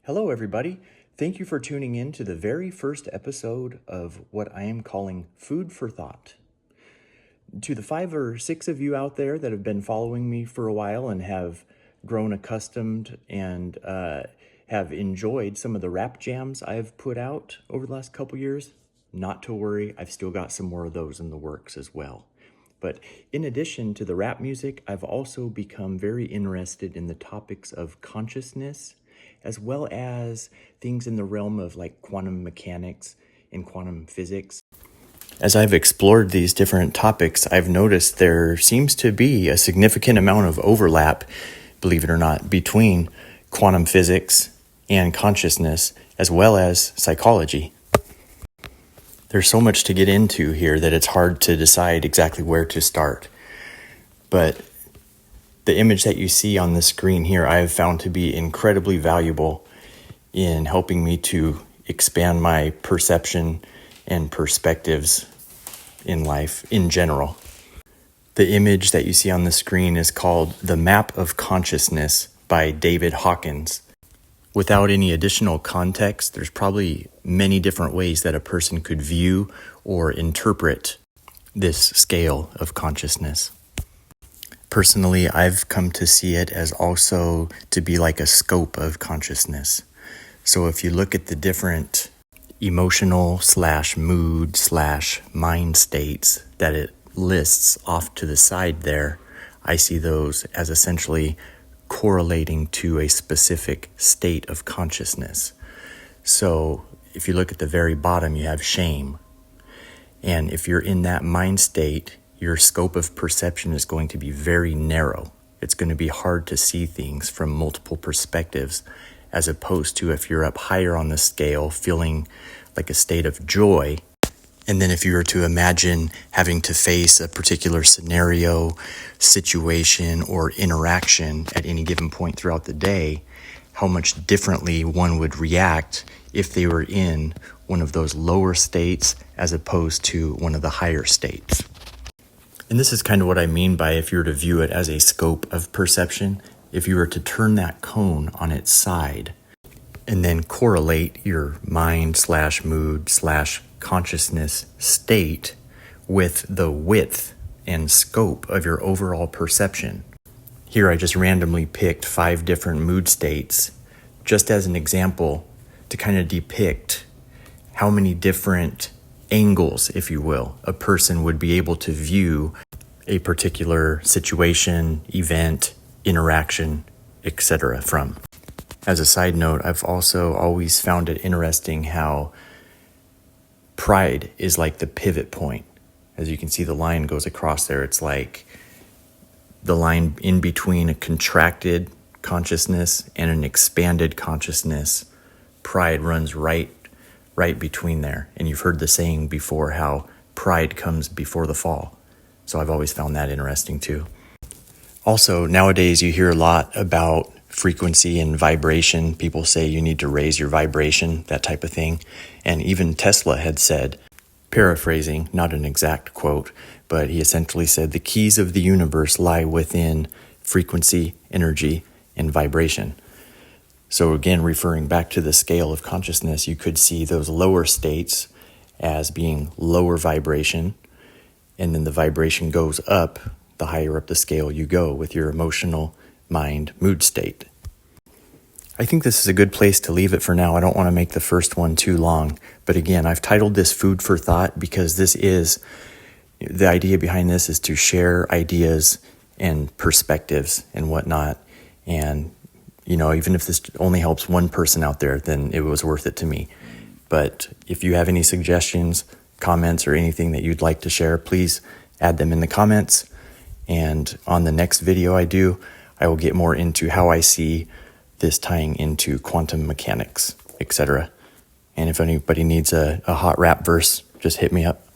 Hello, everybody. Thank you for tuning in to the very first episode of what I am calling Food for Thought. To the 5 or 6 of you out there that have been following me for a while and have grown accustomed and have enjoyed some of the rap jams I've put out over the last couple years, not to worry, I've still got some more of those in the works as well. But in addition to the rap music, I've also become very interested in the topics of consciousness, as well as things in the realm of like quantum mechanics and quantum physics. As I've explored these different topics, I've noticed there seems to be a significant amount of overlap, believe it or not, between quantum physics and consciousness, as well as psychology. There's so much to get into here that it's hard to decide exactly where to start. But the image that you see on the screen here, I have found to be incredibly valuable in helping me to expand my perception and perspectives in life in general. The image that you see on the screen is called The Map of Consciousness by David Hawkins. Without any additional context, there's probably many different ways that a person could view or interpret this scale of consciousness. Personally, I've come to see it as also to be like a scope of consciousness. So if you look at the different emotional / mood / mind states that it lists off to the side there, I see those as essentially correlating to a specific state of consciousness. So if you look at the very bottom, you have shame. And if you're in that mind state, your scope of perception is going to be very narrow. It's going to be hard to see things from multiple perspectives, as opposed to if you're up higher on the scale, feeling like a state of joy. And then if you were to imagine having to face a particular scenario, situation, or interaction at any given point throughout the day, how much differently one would react if they were in one of those lower states as opposed to one of the higher states. And this is kind of what I mean by if you were to view it as a scope of perception, if you were to turn that cone on its side and then correlate your mind / mood / consciousness state with the width and scope of your overall perception. Here I just randomly picked 5 different mood states just as an example to kind of depict how many different angles, if you will, a person would be able to view a particular situation, event, interaction, etc. from. As a side note, I've also always found it interesting how pride is like the pivot point. As you can see, the line goes across there. It's like the line in between a contracted consciousness and an expanded consciousness. Pride runs right between there. And you've heard the saying before how pride comes before the fall. So I've always found that interesting too. Also, nowadays you hear a lot about frequency and vibration. People say you need to raise your vibration, that type of thing. And even Tesla had said, paraphrasing, not an exact quote, but he essentially said the keys of the universe lie within frequency, energy, and vibration. So again, referring back to the scale of consciousness, you could see those lower states as being lower vibration, and then the vibration goes up the higher up the scale you go with your emotional mind mood state. I think this is a good place to leave it for now. I don't want to make the first one too long, but again, I've titled this Food for Thought because the idea behind this is to share ideas and perspectives and whatnot. And even if this only helps one person out there, then it was worth it to me. But if you have any suggestions, comments, or anything that you'd like to share, please add them in the comments. And on the next video I will get more into how I see this tying into quantum mechanics, etc. And if anybody needs a hot rap verse, just hit me up.